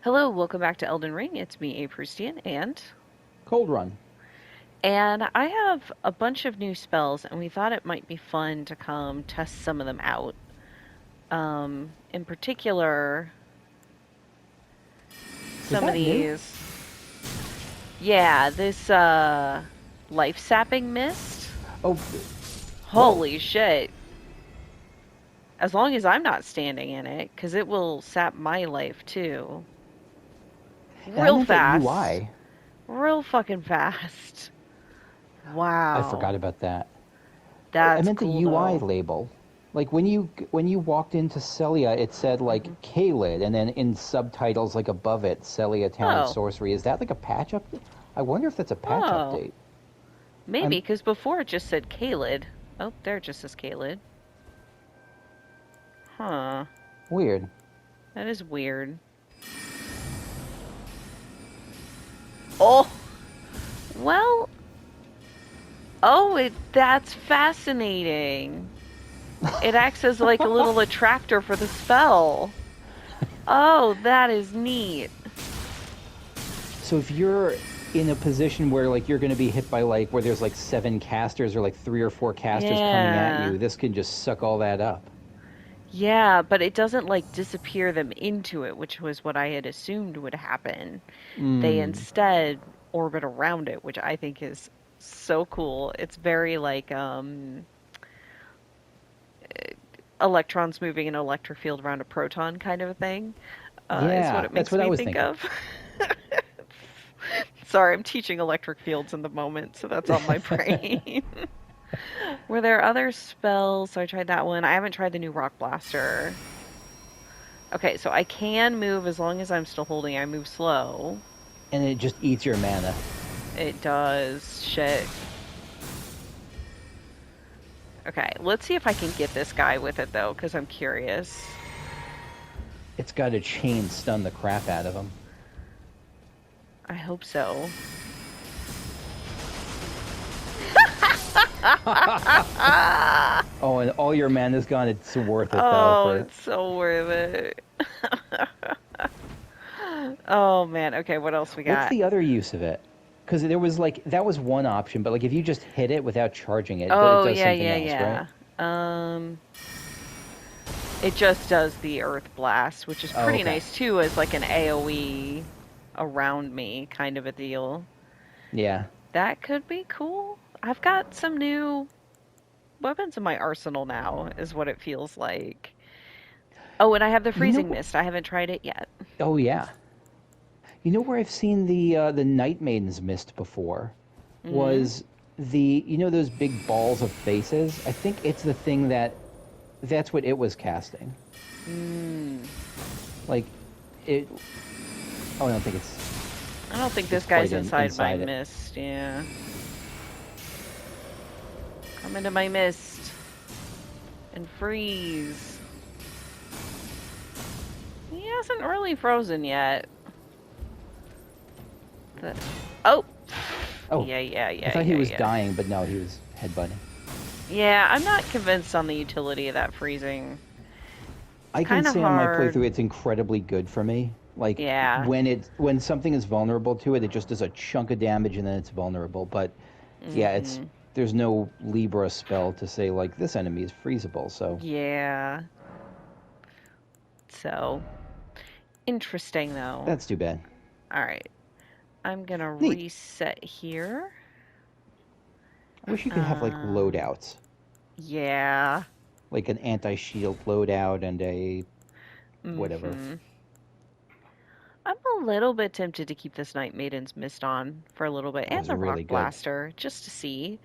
Hello, welcome back to Elden Ring. It's me, Prustian, Cold Run. and I have a bunch of new spells, and we thought it might be fun to come test some of them out. In particular, Is some of that new? these. Yeah, this life sapping mist. Oh, whoa. Holy shit! As long as I'm not standing in it, because it will sap my life too, And I real meant that fast, UI. real fucking fast. I forgot Wow, about that. I that's meant the cool UI though. label. Like when you walked into Celia, it said like Hmm. Kaled, and then in subtitles like above it, Celia Town of Oh, Sorcery. Is that like a patch update? I wonder if that's a patch oh. update. Maybe, I'm because before it just said Kalid. Oh, there it just says Kalid. Huh. weird. That is weird. Oh, well, that's fascinating. It acts as like a little attractor for the spell. Oh, that is neat. So if you're in a position where like you're going to be hit by like where there's like seven casters or like three or four casters coming at Yeah. you, this can just suck all that up. Yeah, but it doesn't like disappear them into it, which was what I had assumed would happen. They Hmm. instead orbit around it, which I think is so cool. It's very like electrons moving an electric field around a proton kind of a thing, is what Yeah, it that's makes what I me was think thinking. of. Sorry, I'm teaching electric fields in the moment, so that's on my brain. Were there other spells? So I tried that one. I haven't tried the new rock blaster. Okay, so I can move as long as I'm still holding. I move slow. And it just eats your mana. It does. Shit. Okay, let's see if I can get this guy with it though, because I'm curious. It's got a chain stun the crap out of him. I hope so. Oh, and all your mana's gone. It's worth it though. Oh, For it's so worth it. Oh man. Okay, what else we what's got? the other use of it? Because there was like that was one option, but like if you just hit it without charging it, it Oh, does yeah, something yeah, else, right? yeah. It just does the earth blast, which is Oh, pretty okay. nice too, as like an AoE around me kind of a deal. Yeah. That could be cool. I've got some new weapons in my arsenal now, is what it feels like. Oh, and I have the You know freezing what? mist. I haven't tried it yet. Oh yeah. You know where I've seen the Night Maiden's mist before Mm. was the those big balls of faces. I think it's the thing that's what it was casting. Mm. Like it. Oh, I don't think it's I don't think it's this guy's quite inside my inside it. mist. Yeah. Come into my mist and freeze. He hasn't really frozen yet. The... Oh! Oh, Yeah, yeah, I yeah, thought he yeah, was yeah. dying, but no, he was headbutting. Yeah, I'm not convinced on the utility of that freezing. It's I can kind of say on my hard. playthrough it's incredibly good for me. Like Yeah. when something is vulnerable to it, it just does a chunk of damage and then it's vulnerable. But yeah, it's Hmm. there's no Libra spell to say like this enemy is freezable. So Yeah. So, interesting though. that's too bad. Alright. I'm gonna Neat. reset here. I wish you could have like Um, loadouts, yeah. like an anti-shield loadout and a whatever. Hmm. I'm a little bit tempted to keep this Night Maiden's Mist on for a little bit That and was the really Rock good. Blaster just to see.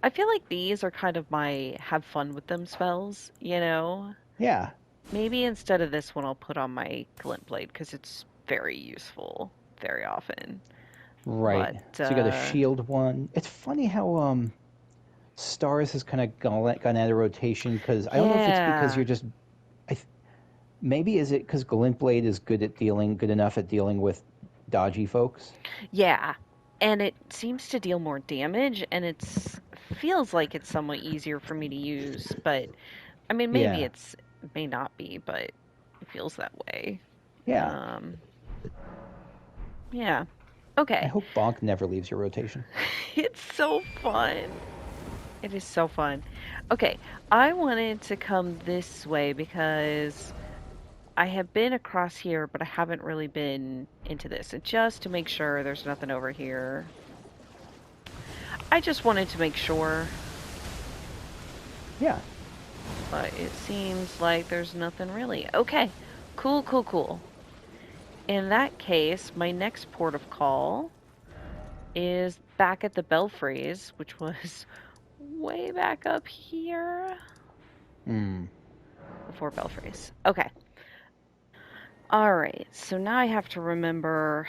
I feel like these are kind of my have fun with them spells, you know? Yeah, Maybe instead of this one, I'll put on my Glint Blade because it's very useful very often. right. But, So you got a shield one. It's funny how Stars has kind of gone out of rotation because I don't know if it's because yeah. you're just I, maybe is it because Glintblade is good enough at dealing with dodgy folks? Yeah. And it seems to deal more damage, and it's feels like it's somewhat easier for me to use, but I mean, Yeah, it may not be, but it feels that way. yeah. Um, Yeah. I Okay. hope Bonk never leaves your rotation. It's so fun. It is so fun. Okay, I wanted to come this way because I have been across here, but I haven't really been into this. And just to make sure there's nothing over here. I just wanted to make sure, Yeah. but it seems like there's nothing really. Okay, cool, cool, cool. In that case, my next port of call is back at the belfries, which was way back up here. Hmm. The four belfries. Okay. All right. So now I have to remember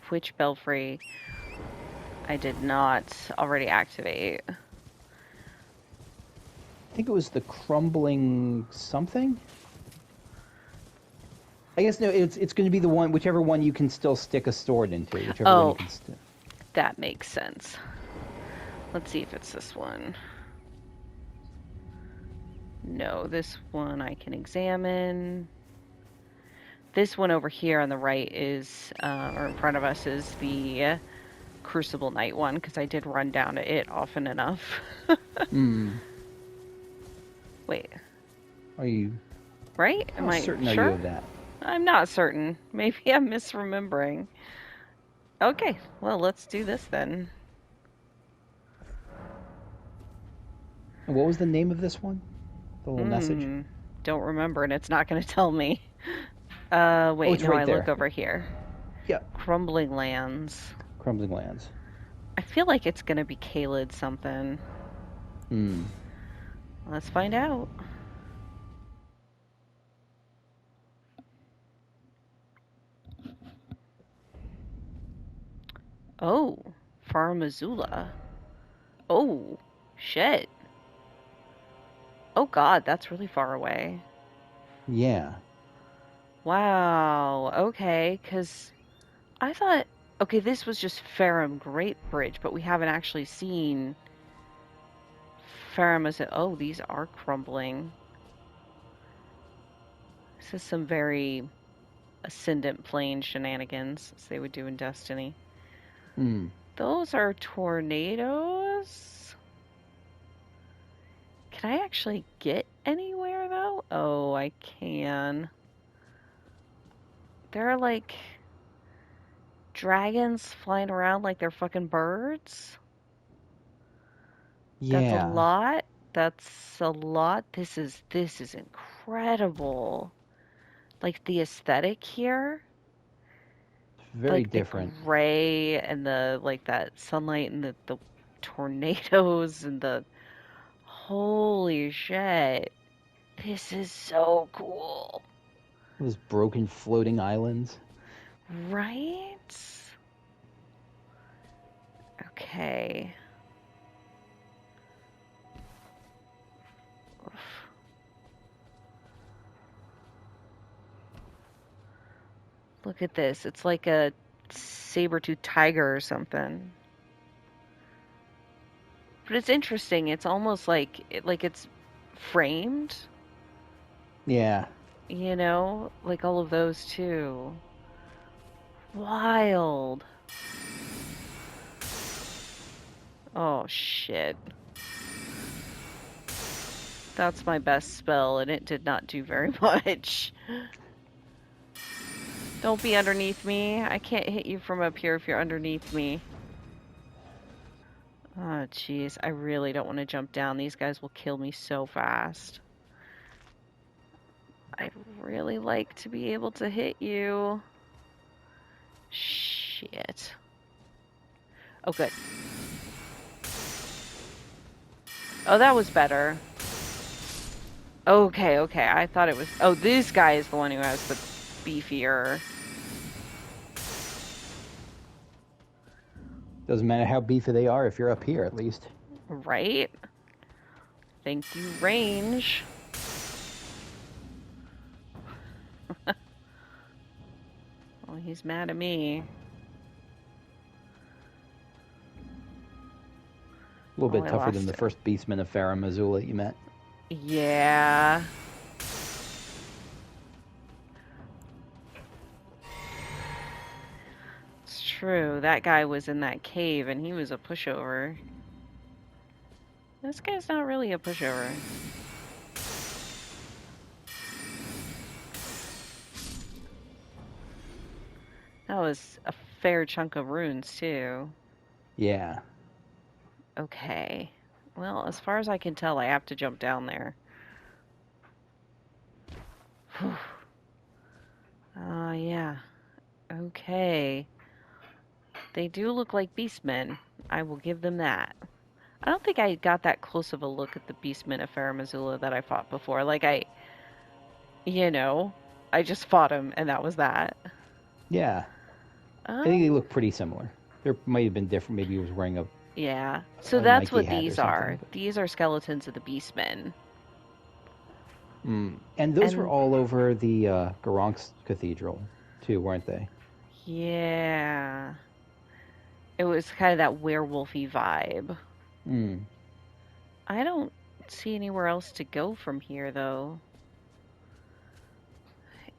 which belfry I did not already activate. I think it was the crumbling something. I guess no. It's going to be the one, whichever one you can still stick a sword into. Whichever one you Oh, can. that makes sense. Let's see if it's this one. No, this one I can examine. This one over here on the right is, or in front of us, is the Crucible Knight one, because I did run down to it often enough. Hmm. Wait, Are you? right? Am How I certain are you sure? of that? I'm not certain. Maybe I'm misremembering. Okay, well, let's do this then. And what was the name of this one? The little message. Hmm, don't remember, and it's not going to tell me. Oh, Wait, it's no, right I look there. over here. Yeah. Crumbling Lands. Crumbling lands. I feel like it's going to be Caelid something. Hmm. Let's find out. Oh, Faramazula. Oh, shit. Oh god, that's really far away. Yeah. Wow, okay, because I thought, okay, this was just Farum Great Bridge, but we haven't actually seen Faramazula. Oh, these are crumbling. This is some very ascendant plane shenanigans, as they would do in Destiny. Hmm. Those are tornadoes? Can I actually get anywhere, though? Oh, I can. There are, like, dragons flying around like they're fucking birds. That's a Yeah. lot. That's a lot. This is incredible. Like the aesthetic here, Very like the different. gray and the like that sunlight and the tornadoes and the holy shit. This is so cool. Those broken floating islands. Right? Okay. Look at this. It's like a saber-toothed tiger or something. But it's interesting. It's almost like it's framed, Yeah. like all of those too. Wild. Oh shit. That's my best spell and it did not do very much. Don't be underneath me. I can't hit you from up here if you're underneath me. Oh jeez, I really don't want to jump down. These guys will kill me so fast. I'd really like to be able to hit you. Shit. Oh, good. Oh, that was better. Okay, okay. I thought it was... Oh, this guy is the one who has the beefier... Doesn't matter how beefy they are if you're up here, at least. Right? Thank you, range. Well, he's mad at me. A little Oh, bit I tougher than lost the it. first beastman of Farah Missoula you met. Yeah. True, that guy was in that cave and he was a pushover. This guy's not really a pushover. That was a fair chunk of runes, too. Yeah. Okay. Well, as far as I can tell, I have to jump down there. Whew. Yeah. Okay. They do look like beastmen. I will give them that. I don't think I got that close of a look at the beastmen of Farum Azula that I fought before. Like, you know, I just fought him and that was that. Yeah. I think they Um, look pretty similar. There might have been different. Maybe he was wearing yeah. So a that's Nike what hat or these something. are. These are skeletons of the beastmen. And those were And all over the Garank's Cathedral, too, weren't they? yeah, it was kind of that werewolfy vibe. Mm. I don't see anywhere else to go from here, though.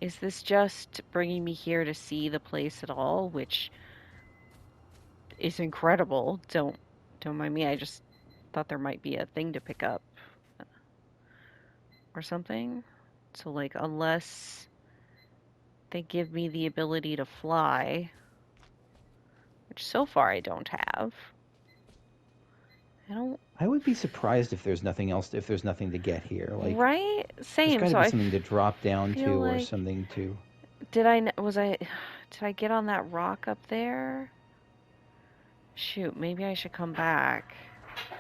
Is this just bringing me here to see the place at all, which is incredible. Don't mind me. I just thought there might be a thing to pick up or something. So like unless they give me the ability to fly, which so far I don't have. I don't I would be surprised if there's nothing else, if there's nothing to get here. Like, right? there's Same. got to So be I something to drop down feel to or like something to. did I get on that rock up there? Shoot, maybe I should come back.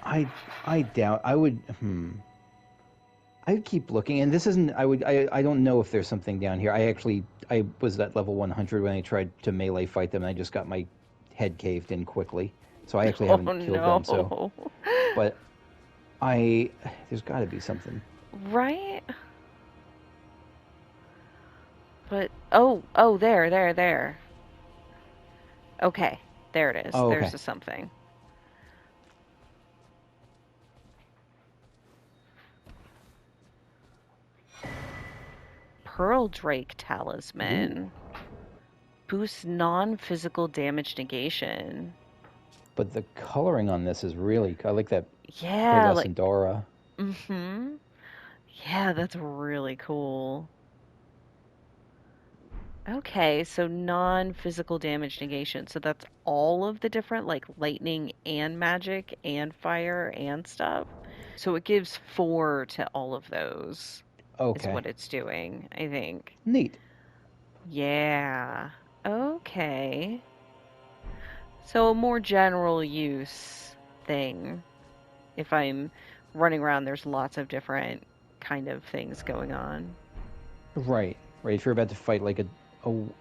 I I doubt. I would. I'd keep looking, and this isn't. I don't know if there's something down here. I was at level 100 when I tried to melee fight them, and I just got my head caved in quickly. So I actually Oh haven't killed them. So, no. but I there's got to be something. Right? But oh, there. Okay, there it is. Oh, There's okay. the something. Pearl Drake Ooh, Talisman. Boosts non-physical damage negation. but the coloring on this is really. I like that Yeah, like, pearlescent aura. mm-hmm. Yeah, that's really cool. Okay, so non-physical damage negation. So that's all of the different, like, lightning and magic and fire and stuff. So it gives 4 to all of those, is Okay, what it's doing, I think. neat. Yeah. Okay. So a more general use thing. If I'm running around, there's lots of different kind of things going on. Right, right. If you're about to fight like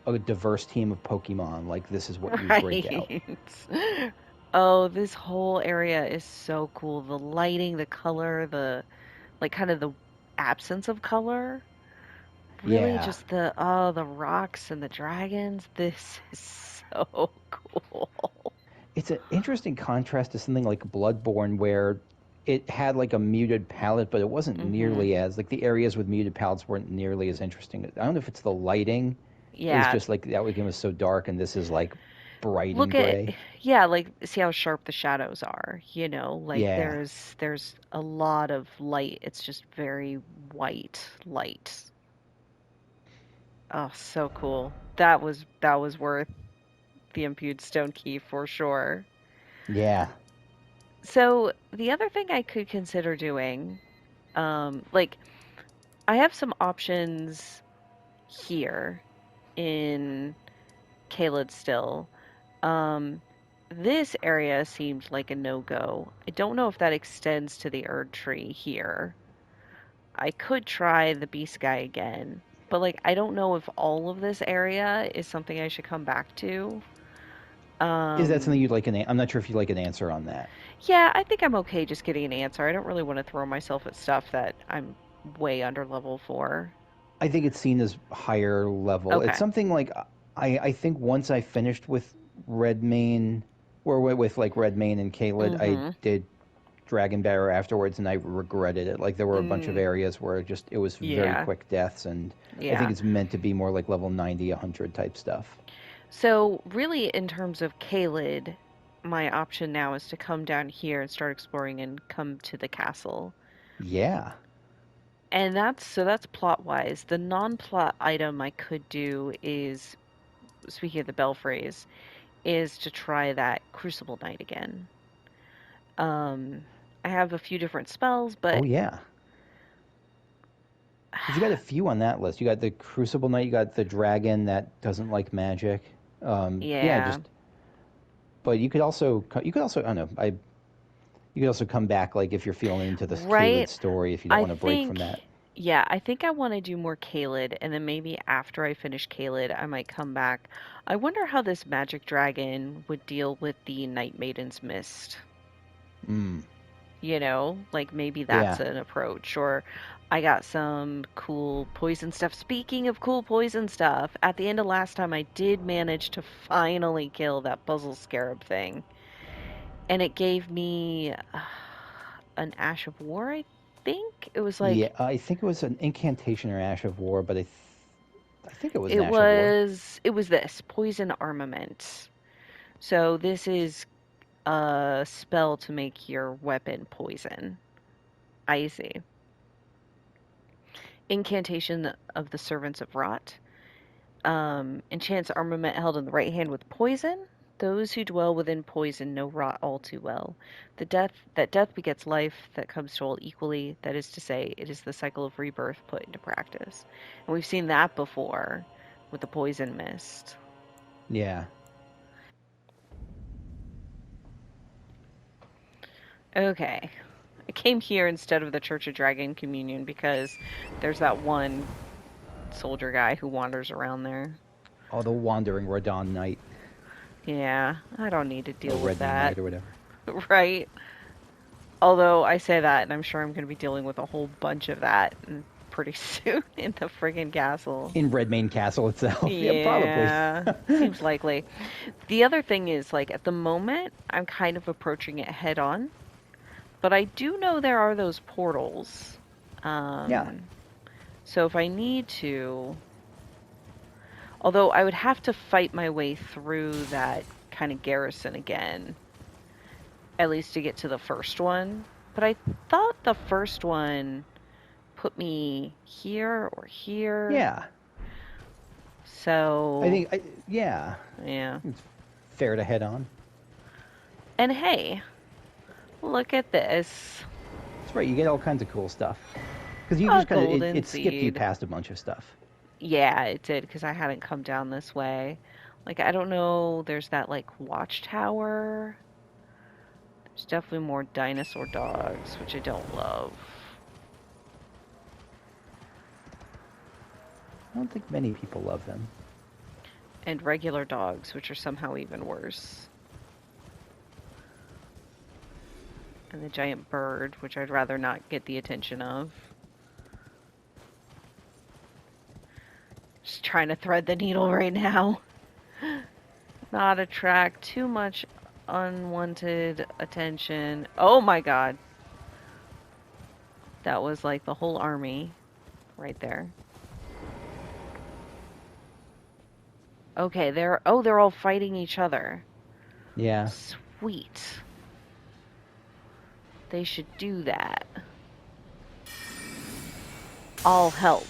a diverse team of Pokemon, like this is what you break out. Right. Oh, this whole area is so cool. The lighting, the color, the like kind of the absence of color. Really Yeah, just the rocks and the dragons. This is so cool. it's an interesting contrast to something like Bloodborne, where it had like a muted palette, but it wasn't Mhm. nearly as like the areas with muted palettes weren't nearly as interesting. I don't know if it's the lighting is Yeah, just like that game was so dark, and this is like bright and look at gray. yeah, like see how sharp the shadows are, like Yeah, there's a lot of light. It's just very white light. Oh, so cool. That was worth the imbued stone key for sure. yeah. So the other thing I could consider doing, like I have some options here in Caelid still. Um, this area seemed like a no-go. I don't know if that extends to the Erd Tree here. I could try the Beast Guy again, but like I don't know if all of this area is something I should come back to. Is that Um, something you'd like I'm not sure if you'd like an answer on that. yeah, I think I'm okay just getting an answer. I don't really want to throw myself at stuff that I'm way under level for. I think it's seen as higher level. It's Okay. something like I think once I finished with Redmane or with like Redmane and Caelid, I Mm-hmm. did Dragon Barrier afterwards, and I regretted it. Like there were a bunch of Mm, areas where it was very yeah. quick deaths, and I think Yeah. it's meant to be more like level 90, 100 type stuff. So, really, in terms of Caelid, my option now is to come down here and start exploring and come to the castle. Yeah. And that's plot wise. The non-plot item I could do is, speaking of the belfries, is to try that Crucible Knight again. Um, I have a few different spells, Oh but yeah. Because you got a few on that list. You got the Crucible Knight. You got the dragon that doesn't like magic. Yeah, yeah, just. But you could also. I don't know. You could also come back like if you're feeling into this Caelid right. story if you don't I want to break from think, that. yeah, I think I want to do more Caelid, and then maybe after I finish Caelid, I might come back. I wonder how this magic dragon would deal with the Night Maiden's Mist. Mm. Like maybe that's Yeah. an approach. Or I got some cool poison stuff. Speaking of cool poison stuff, at the end of last time, I did manage to finally kill that puzzle scarab thing. And it gave me an Ash of War, I think. It was Yeah. like, I think it was an incantation or Ash of War, but I think it was an it Ash of War. was, it was this poison armament. So this is a spell to make your weapon poison. I see. Incantation of the Servants of Rot. Enchants armament held in the right hand with poison. Those who dwell within poison know rot all too well. Death begets life that comes to all equally. That is to say, it is the cycle of rebirth put into practice. And we've seen that before with the poison mist. Yeah. Okay. I came here instead of the Church of Dragon Communion because there's that one soldier guy who wanders around there. Oh, the Wandering Radon Knight Yeah, I don't need to or deal with Redmane that. Knight or whatever. Right? Although I say that, and I'm sure I'm going to be dealing with a whole bunch of that pretty soon in the friggin' castle. In Redmane Castle itself. Yeah, probably. Yeah, seems likely. The other thing is, like, at the moment, I'm kind of approaching it head on, but I do know there are those portals. Yeah. Um, so if I need to, although I would have to fight my way through that kind of garrison again, at least to get to the first one. But I thought the first one put me here or here. Yeah. I So, think, yeah, yeah. it's fair to head on. And hey, look at this. That's right. You get all kinds of cool stuff because you A just kind of it, golden it skipped you seed. past a bunch of stuff. Yeah, it did because I hadn't come down this way. Like, I don't know. There's that, like, watchtower. There's definitely more dinosaur dogs, which I don't love. I don't think many people love them. And regular dogs, which are somehow even worse. And the giant bird, which I'd rather not get the attention of. Just trying to thread the needle right now. Not attract too much unwanted attention. Oh my god. That was like the whole army right there. Okay, they're all fighting each other. Yeah. Sweet. They should do that. I'll help.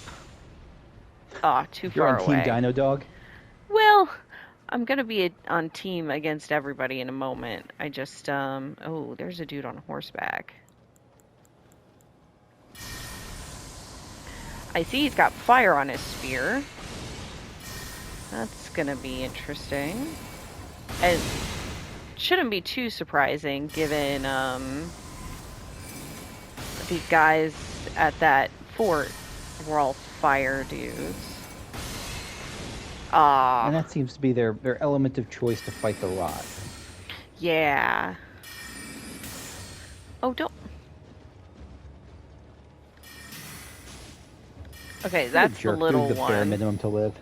Ah, too You're on far Team away. Dino Dog. Well, I'm gonna be on team against everybody in a moment. I just, oh, there's a dude on horseback. I see he's got fire on his spear. That's gonna be interesting. It shouldn't be too surprising given, these guys at that fort were all fire dudes. And Ah, that seems to be their element of choice to fight the rot. yeah. Oh, don't. Okay, What a that's the jerk doing little the bare one. minimum to live.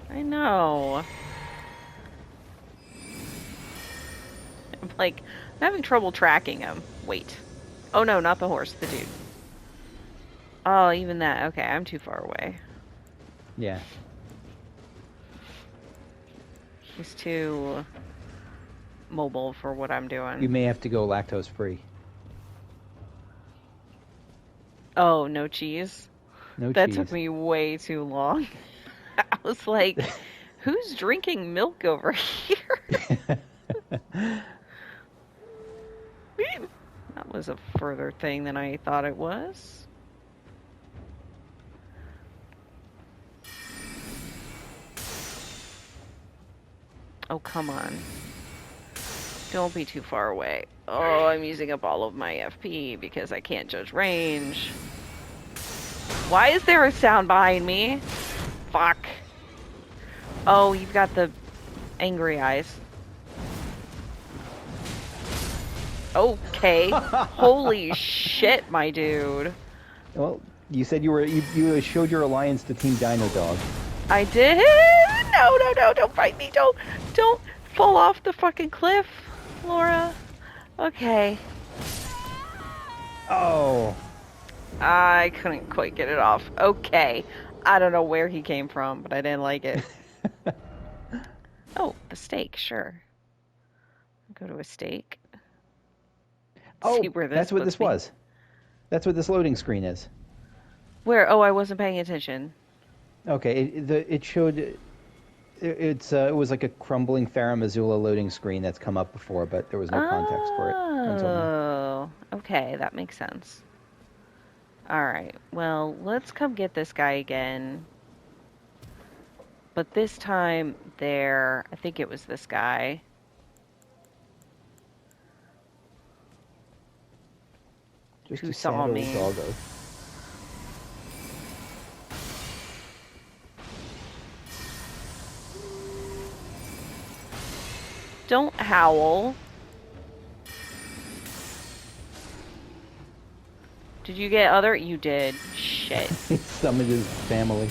I know. I'm like, I'm having trouble tracking him. Wait. Oh no, not the horse, the dude. Oh, even that. Okay, I'm too far away. Yeah. He's too mobile for what I'm You doing. may have to go lactose free. Oh, no cheese? No That took cheese. me way too long. I was like, who's drinking milk over here? That was a further thing than I thought it was. Oh, come on. Don't be too far away. Oh, I'm using up all of my FP because I can't judge range. Why is there a sound behind me? Fuck. Oh, you've got the angry eyes. Okay. Holy shit, my dude. Well, you said you showed your alliance to Team Dino Dog. I did. No, don't fight me. Don't fall off the fucking cliff, Laura. Okay. Oh. I couldn't quite get it off. Okay. I don't know where he came from, but I didn't like it. Oh, the steak, sure. Go to a steak. See Oh, where this that's what puts this me. was. That's what this loading screen is. Where? Oh, I wasn't paying attention. Okay, it showed it was like a crumbling Farah Missoula loading screen that's come up before, but there was no context for it until now. Oh, okay, that makes sense. All right, well, let's come get this guy again. But this time, there, I think it was this guy. Just Who a saw sad old me. doggo. Don't howl. Did you get other? You did. Shit. He summoned his family.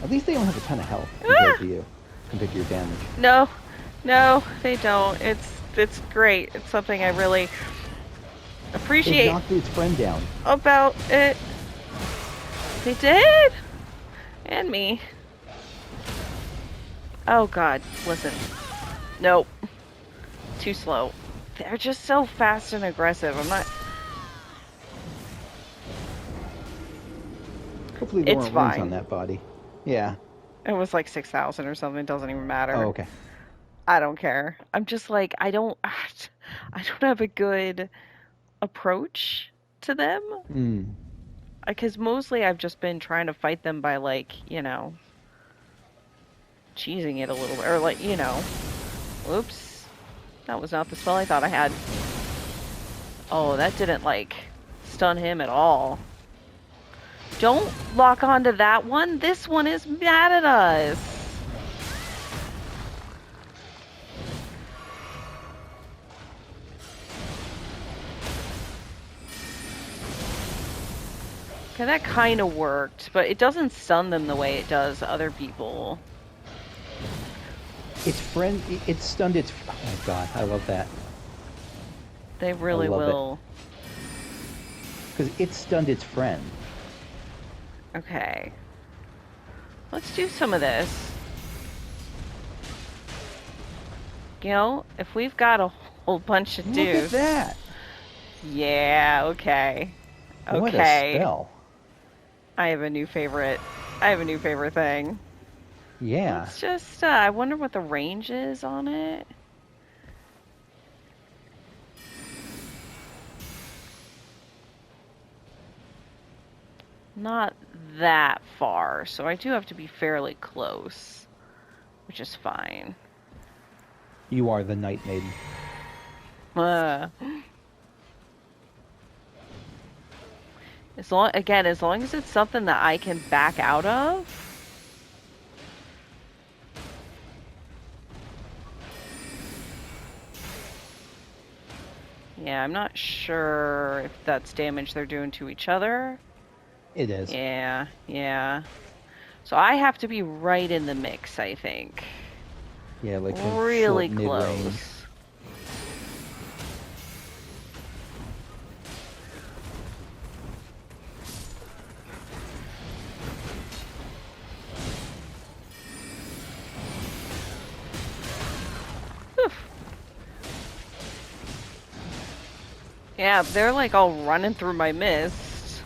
At least they don't have a ton of health compared to you, compared to your damage. No, no, they don't. It's great. It's something I really It appreciate knocked its friend down. about it. They did, and me. Oh God, listen. Nope. Too slow. They're just so fast and aggressive. I'm not. Hopefully there It's weren't runes on fine. that body. Yeah. It was like 6,000 or something. It doesn't even matter. Oh, okay. I don't care. I'm just like I don't. I don't have a good approach to them Hmm. because mostly I've just been trying to fight them by like cheesing it a little bit or like Whoops. That was not the spell I thought I had. Oh, that didn't like stun him at all. Don't lock onto that one. This one is mad at us. Okay, that kind of worked, but it doesn't stun them the way it does other people. It stunned its. Oh my god, I love that. They really love it. will. Because it stunned its friend. Okay. Let's do some of this. If we've got a whole bunch of Look at dudes. that! Yeah, okay. What a Okay. spell. I have a new favorite. I have a new favorite thing. Yeah. Let's just, I wonder what the range is on it. Not that far, so I do have to be fairly close, which is fine. You are the Night Maiden. Uh, as long as it's something that I can back out of. Yeah, I'm not sure if that's damage they're doing to each other. It is. Yeah, yeah. So I have to be right in the mix, I think. Yeah, like a Really short mid-range. close. Yeah, they're like all running through my mist.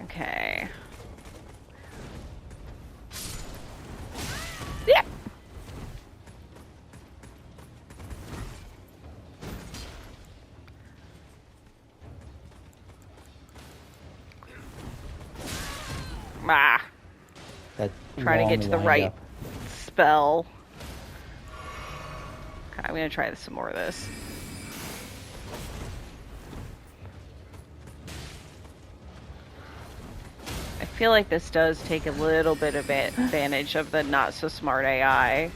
Okay. Yeah. Ah, That trying to get long to the right windup. spell. Okay, I'm gonna try some more of this. I feel like this does take a little bit of advantage of the not so smart AI.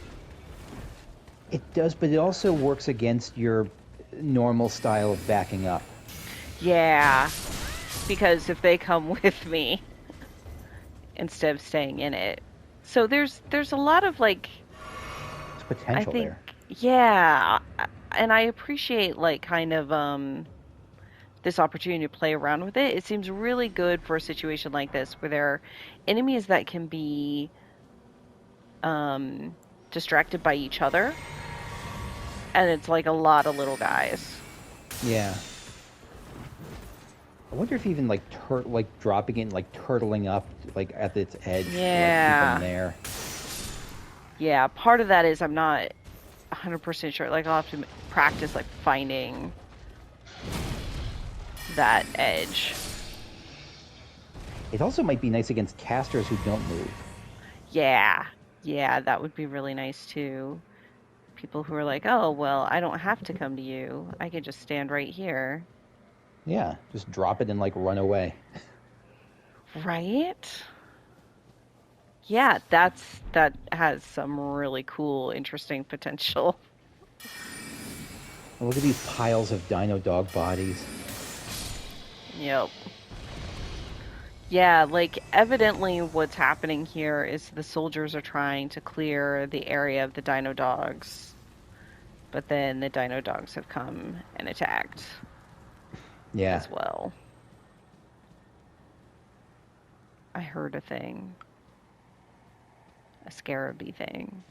It does, but it also works against your normal style of backing up. Yeah, because if they come with me instead of staying in it. So there's a lot of like There's I potential think there. yeah, and I appreciate like kind of this opportunity to play around with it. It seems really good for a situation like this where there are enemies that can be um distracted by each other and it's like a lot of little guys. Yeah. I wonder if even like like dropping it, and, like turtling up, like at its edge to like keep them Yeah. there. Yeah, part of that is I'm not 100% sure. Like I'll have to practice like finding that edge. It also might be nice against casters who don't move. Yeah. Yeah, that would be really nice too. People who are like, "Oh, well, I don't have to come to you. I could just stand right here." Yeah, just drop it and like run away. Right? Yeah, that has some really cool, interesting potential. And look at these piles of dino dog bodies. Yep. Yeah, like evidently what's happening here is the soldiers are trying to clear the area of the dino dogs, but then the dino dogs have come and attacked Yeah. as well. I heard a thing, a scaraby thing.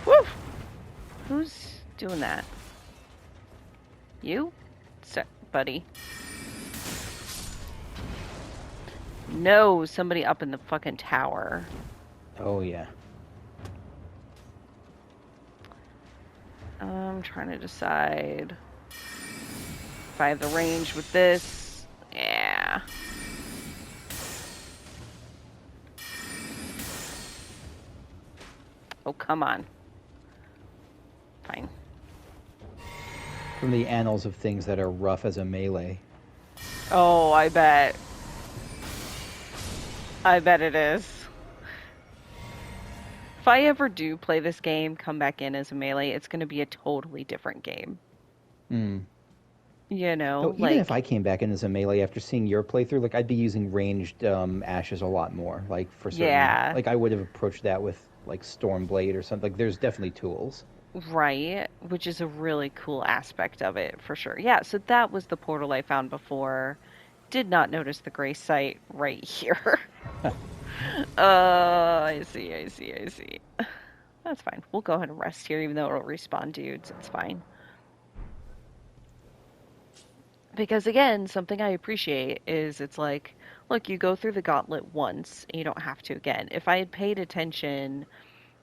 Woo! Who's doing that? You? Buddy. No, somebody up in the fucking tower. Oh yeah. I'm trying to decide if I have the range with this. Yeah. Oh, come on. Fine. From the annals of things that are rough as a melee. Oh, I bet. I bet it is. If I ever do play this game, come back in as a melee, it's going to be a totally different game. Hmm. You Though know, even if I like, came back in as a melee after seeing your playthrough, like I'd be using ranged ashes a lot more. Like for certain, yeah, like I would have approached that with like Stormblade or something. Like there's definitely tools. right, which is a really cool aspect of it for sure. Yeah, so that was the portal I found before. Did not notice the gray site right here. I see. That's fine. We'll go ahead and rest here, even though it'll respawn dudes. It's fine. Because again, something I appreciate is it's like, look, you go through the gauntlet once and you don't have to again. If I had paid attention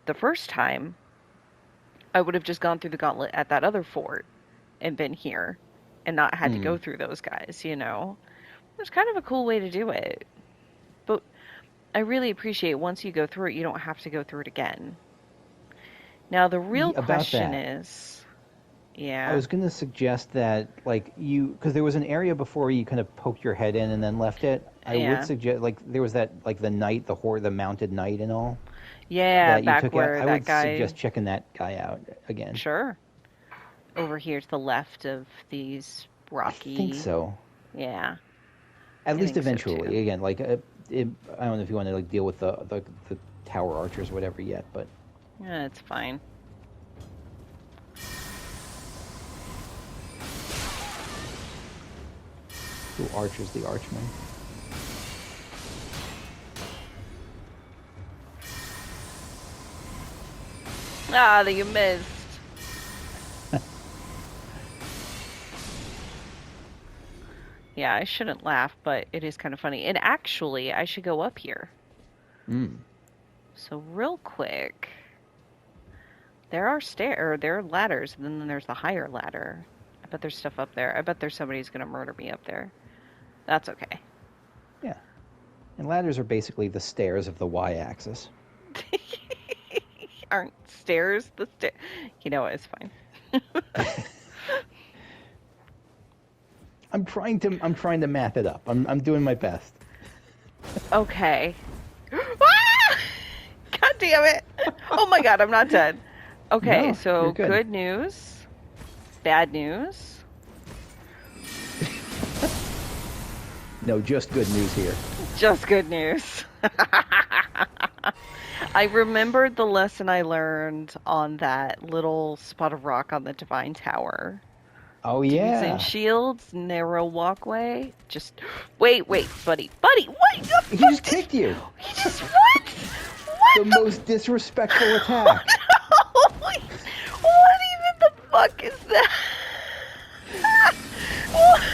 the first time, I would have just gone through the gauntlet at that other fort and been here and not had to Hmm. go through those guys, you know? It's kind of a cool way to do it. But I really appreciate once you go through it, you don't have to go through it again. Now, the real About question that, is, I yeah, was going to suggest that like you, because there was an area before where you kind of poked your head in and then left it. I would yeah, suggest like there was that like the knight, the mounted knight and all yeah, that you back took out. where I that would guy, suggest checking that guy out again. sure, over here to the left of these I think rocky, so. yeah, At I least think so too. eventually. Again, like I don't know if you want to like deal with the tower archers or whatever yet, but Yeah, it's fine. Ooh, Archer's the Archman. Ah, that you missed. Yeah, I shouldn't laugh, but it is kind of funny. And actually, I should go up here. Mm. So real quick, there are ladders, and then there's the higher ladder. I bet there's stuff up there. I bet there's somebody who's gonna murder me up there. That's okay. Yeah. And ladders are basically the stairs of the y-axis. Aren't stairs the stair? You know what? It's fine. I'm trying to math it up. I'm doing my best. Okay. Ah! God damn it! Oh my god, I'm not dead. Okay, No, so you're good. good news, bad news. No, just good news here. Just good news. I remembered the lesson I learned on that little spot of rock on the Divine Tower. Oh Dudes in yeah. shields, narrow walkway. Just wait, buddy, what the He fuck? just kicked you. He just what? The What? most disrespectful attack. What even the fuck is that? What?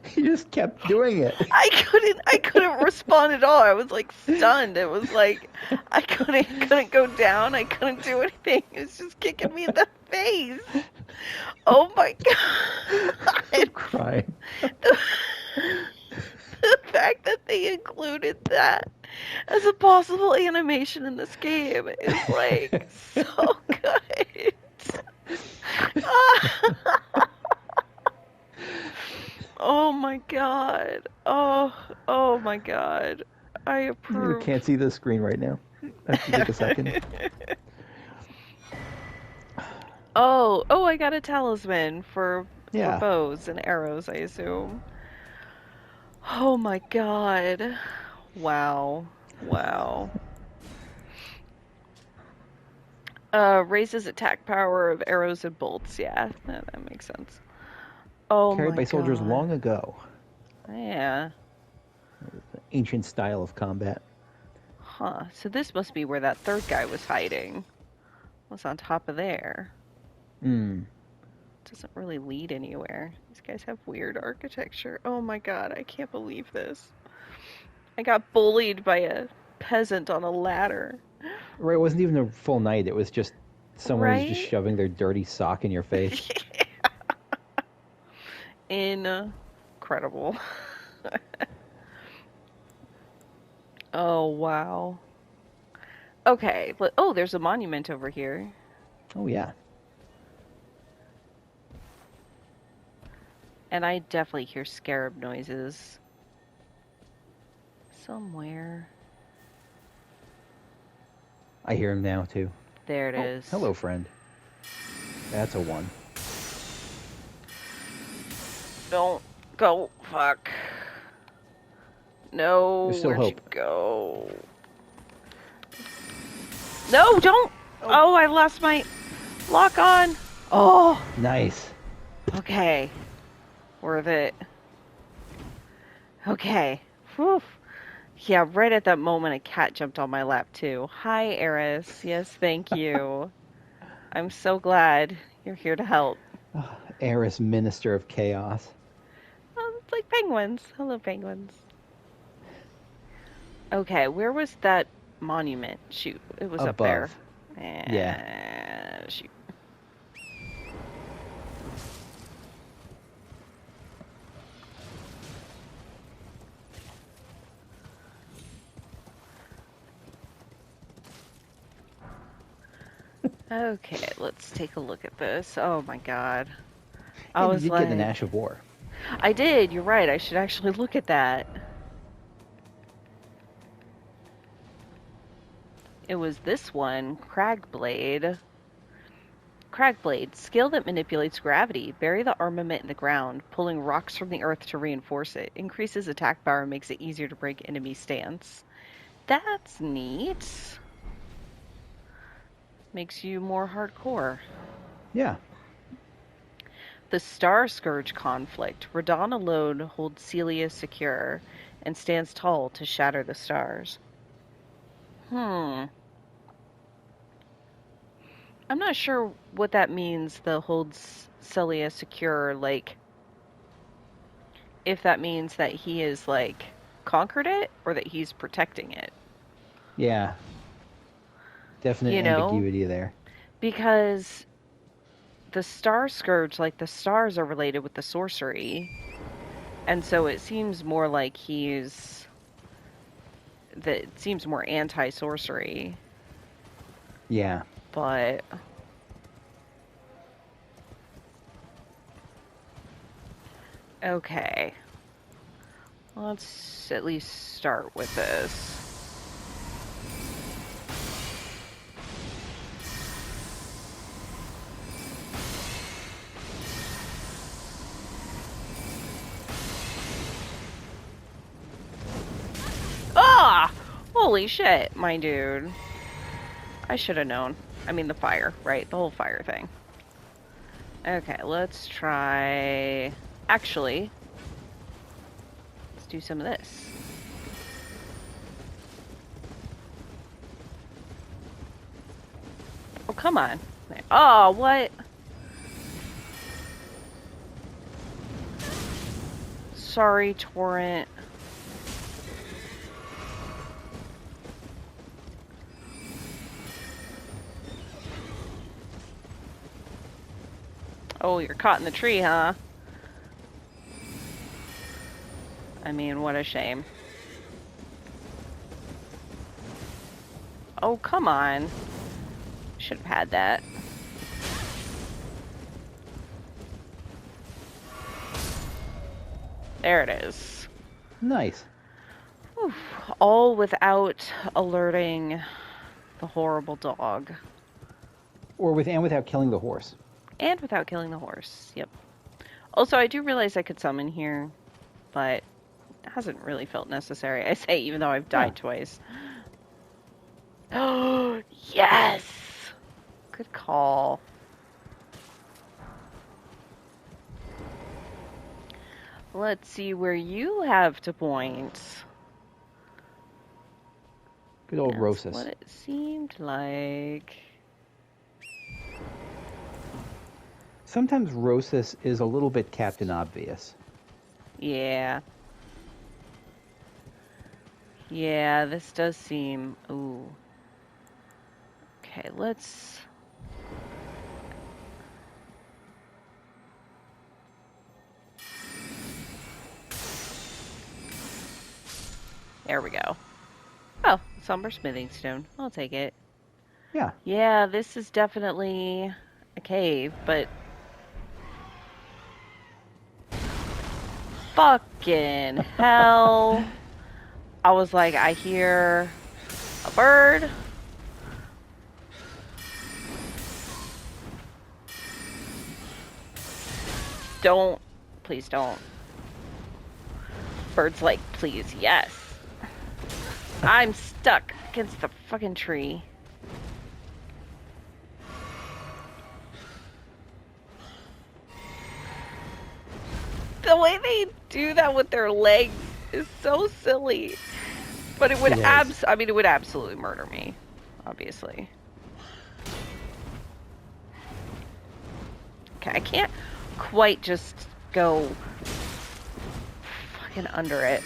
He just kept doing it. I couldn't respond at all. I was like stunned. It was like I couldn't go down. I couldn't do anything. It was just kicking me in the face. Oh my god. I'm crying. The fact that they included that as a possible animation in this game is like so good. Oh my god. Oh my god. I You approve. can't see the screen right now. I have to take a second. Oh, I got a talisman for Yeah. bows and arrows, I assume. Oh my god. Wow. Wow. Raises attack power of arrows and bolts. Yeah, that makes sense. Oh Carried my by soldiers god. long ago. Yeah. Ancient style of combat. Huh. So this must be where that third guy was hiding. What's on top of there? Hmm. Doesn't really lead anywhere. These guys have weird architecture. Oh my god, I can't believe this. I got bullied by a peasant on a ladder. Right, it wasn't even a full night. It was just someone was just Right? shoving their dirty sock in your face. Incredible. Oh, wow. Okay. Oh, there's a monument over here. Oh yeah. And I definitely hear scarab noises. Somewhere. I hear him now too. There it Oh, is. hello, friend. That's a one. Don't go. Fuck. No, There's still where'd you hope. go? No, don't! Oh, I lost my lock on. Oh, Nice. okay. Worth it. Okay. Whew. Yeah, right at that moment, a cat jumped on my lap, too. Hi, Eris. Yes, thank you. I'm so glad you're here to help. Eris, Minister of Chaos. Oh, it's like penguins. Hello, penguins. Okay, where was that monument? Shoot, it was up there. Above. Yeah. Shoot. Okay, let's take a look at this. Oh my god. I And was you did like, get an Ash of War. I did, you're right. I should actually look at that. It was this one, Cragblade. Cragblade, skill that manipulates gravity. Bury the armament in the ground, pulling rocks from the earth to reinforce it. Increases attack power and makes it easier to break enemy stance. That's neat. Makes you more hardcore. Yeah. The Star Scourge conflict. Radon alone holds Celia secure and stands tall to shatter the stars. Hmm. I'm not sure what that means, the holds Celia secure, like, if that means that he is, like, conquered it or that he's protecting it. Yeah, definite You know? ambiguity there. Because the Star Scourge, like, the stars are related with the sorcery. And so it seems more like that it seems more anti-sorcery, Yeah. but okay. Let's at least start with this. Ah! Holy shit, my dude. I should have known. I mean, the fire, right? The whole fire thing. Okay, let's try... Actually, let's do some of this. Oh, come on. Oh, what? Sorry, Torrent. Oh, you're caught in the tree, huh? I mean, what a shame. Oh, come on. Should have had that. There it is. Nice. Whew. All without alerting the horrible dog. And without killing the horse. And without killing the horse. Yep. Also, I do realize I could summon here, but it hasn't really felt necessary. I say, even though I've died twice. Oh, yes! Good call. Let's see where you have to point. Good old That's Rosas. what it seemed like. Sometimes Rosas is a little bit Captain Obvious. Yeah. Yeah, this does seem... Ooh. Okay, let's... There we go. Oh, Somber Smithing Stone. I'll take it. Yeah. Yeah, this is definitely a cave, but... Fucking hell. I was like, I hear a bird. Don't. Please don't. Bird's like, please, yes. I'm stuck against the fucking tree. The way they do that with their legs is so silly. But it would I mean, it would absolutely murder me, obviously. Okay, I can't quite just go fucking under it.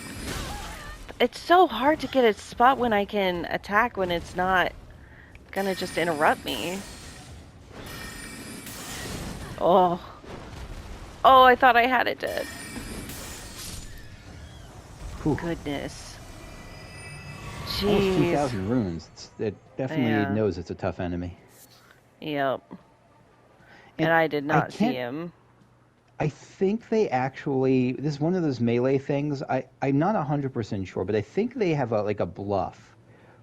It's so hard to get a spot when I can attack when it's not gonna just interrupt me. Oh. Oh, I thought I had it dead. Whew. Goodness. Jeez. Almost 2,000 runes. It definitely knows it's a tough enemy. Yep. And I did not see him. I think they actually... This is one of those melee things. I'm not 100% sure, but I think they have a bluff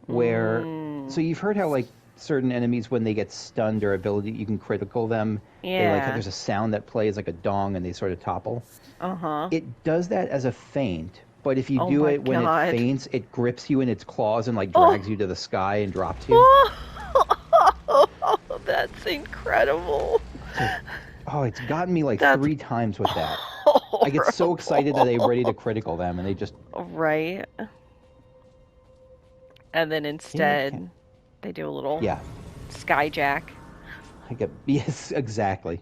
where... So you've heard how, like, certain enemies, when they get stunned or ability, you can critical them. Yeah. There's a sound that plays like a dong and they sort of topple. Uh-huh. It does that as a feint, but if you do it when it feints, it grips you in its claws and, like, drags you to the sky and drops you. Oh, that's incredible. Oh, it's gotten me like That's 3 times with that. I get so excited that I'm ready to horrible. critical them, and they just Right. And then Caleb can. instead, they do a little Yeah, skyjack. I get yes, exactly.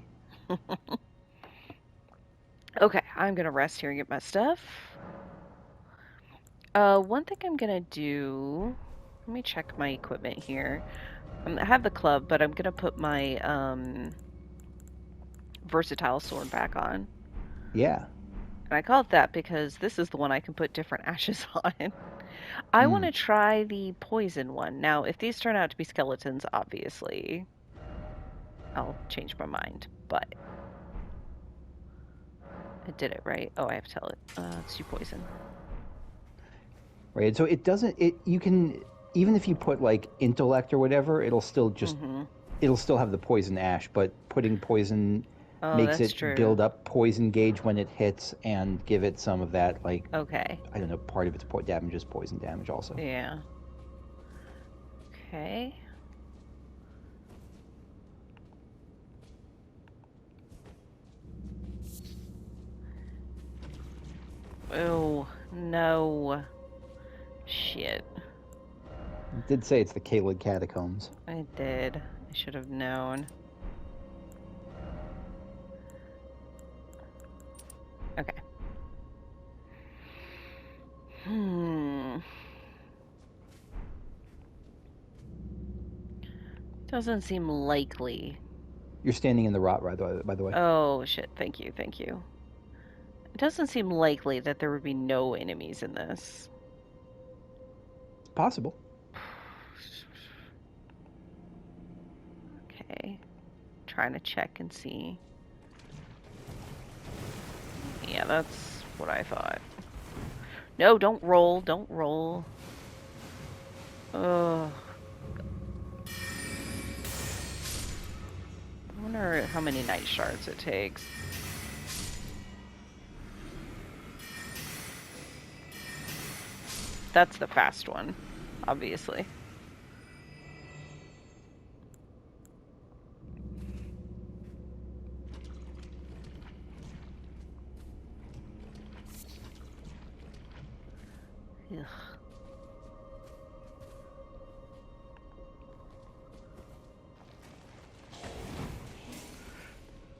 Okay, I'm gonna rest here and get my stuff. One thing I'm gonna do. Let me check my equipment here. I have the club, but I'm gonna put my versatile sword back on. Yeah. And I call it that because this is the one I can put different ashes on. I want Hmm. to try the poison one. Now, if these turn out to be skeletons, obviously, I'll change my mind. But I did it right. Oh, I have to tell it. Let's do poison. Right. So it doesn't. It you can even if you put like intellect or whatever, Mm-hmm. it'll still have the poison ash, but putting poison Oh, makes that's it true. build up poison gauge when it hits and give it some of that like Okay. I don't know, part of its damage is poison damage also. Yeah. Okay. Oh, no. Shit. It did say it's the Kaled catacombs. I did. I should have known. Okay. Hmm. Doesn't seem likely. You're standing in the rot, by the way. Oh, shit. Thank you. Thank you. It doesn't seem likely that there would be no enemies in this. It's possible. Okay. Trying to check and see. Yeah, that's what I thought. No, don't roll. Don't roll. Ugh. I wonder how many night shards it takes. That's the fast one, obviously. Ugh.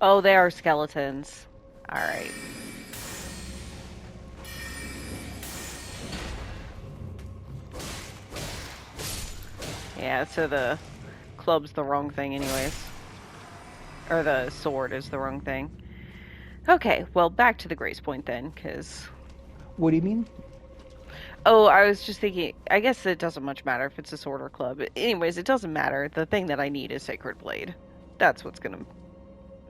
Oh, they are skeletons. All right. Yeah, so the club's the wrong thing anyways. Or the sword is the wrong thing. Okay, well, back to the grace point then, because... What do you mean? Oh, I was just thinking, I guess it doesn't much matter if it's a sword or club. Anyways, it doesn't matter. The thing that I need is Sacred Blade. That's what's gonna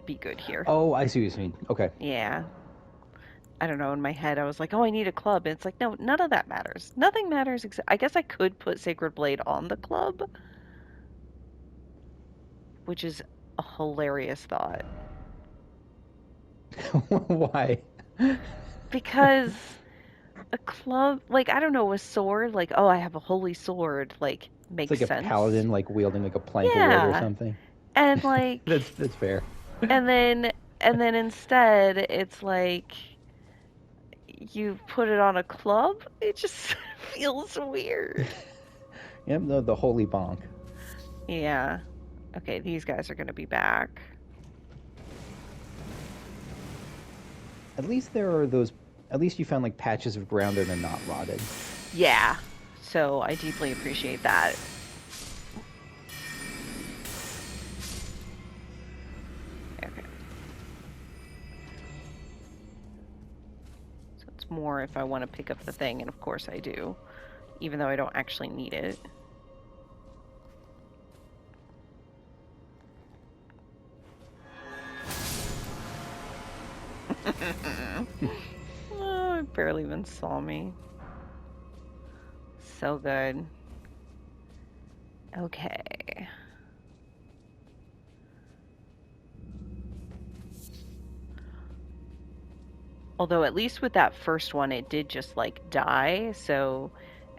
be good here. Oh, I see what you mean. Okay. Yeah. I don't know, in my head I was like, oh, I need a club. And it's like, no, none of that matters. Nothing matters except I guess I could put Sacred Blade on the club, which is a hilarious thought. Why? Because a club, like, I don't know, a sword, like, oh, I have a holy sword, like, It's makes like a sense. paladin like wielding like a plank of wood or Yeah. something. And like, That's fair. and then, and then instead it's like you put it on a club. It just feels weird. Yep, the holy bonk. Yeah. Okay, these guys are gonna be back. At least there are those. At least you found like patches of ground that are not rotted. Yeah. So I deeply appreciate that. Okay. So it's more if I want to pick up the thing, and of course I do, even though I don't actually need it. Oh, it barely even saw me. So good. Okay. Although at least with that first one, it did just like die. So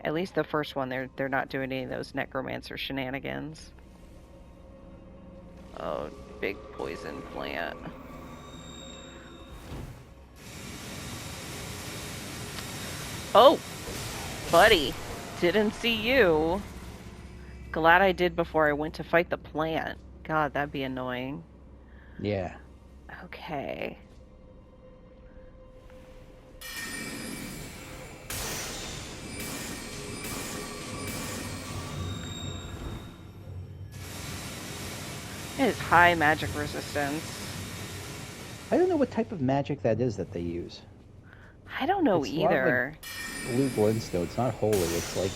at least the first one, they're not doing any of those necromancer shenanigans. Oh, big poison plant. Oh, buddy. Didn't see you. Glad I did before I went to fight the plant. God, that'd be annoying. Yeah. Okay. It is high magic resistance. I don't know what type of magic that is that they use. I don't know It's a lot of like either. blue glintstone. It's not holy. It's like,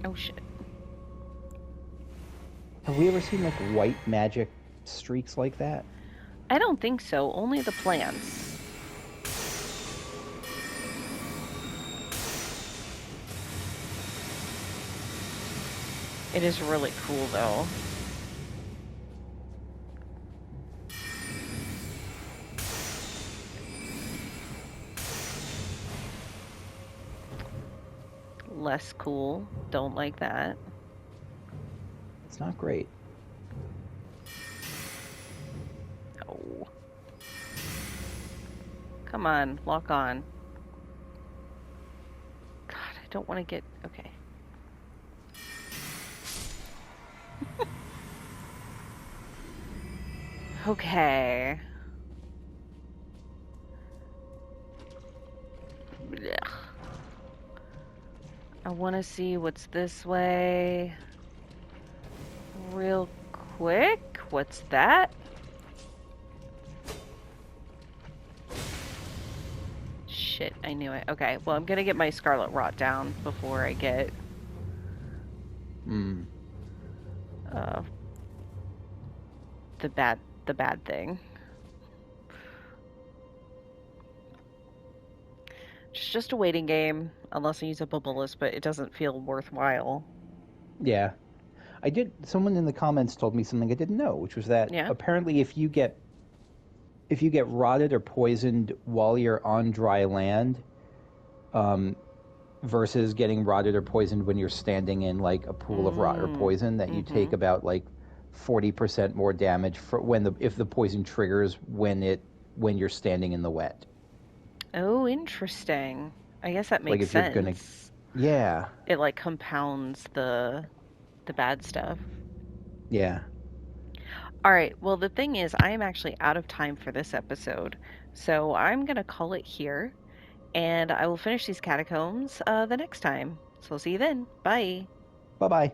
Oh shit. have we ever seen like white magic streaks like that? I don't think so. Only the plants. It is really cool though. Less cool. Don't like that. It's not great. Oh. Come on, lock on. God, I don't want to get... Okay. Okay. Blech. I want to see what's this way. Real quick. What's that? Shit, I knew it. Okay, well, I'm gonna get my scarlet rot down before I get Hmm. uh the bad thing. It's just a waiting game, unless I use a bubbleless, but it doesn't feel worthwhile. Yeah. I did. Someone in the comments told me something I didn't know, which was that Yeah. apparently if you get rotted or poisoned while you're on dry land, um, versus getting rotted or poisoned when you're standing in like a pool of rot or poison, that you take Mm-hmm. about like 40% more damage for when the if the poison triggers when you're standing in the wet. Oh, interesting. I guess that Like makes if you're gonna, sense. yeah, It like compounds the bad stuff. yeah. All right. Well, the thing is, I am actually out of time for this episode, so I'm gonna call it here, and I will finish these catacombs the next time. So I'll see you then. Bye. Bye bye.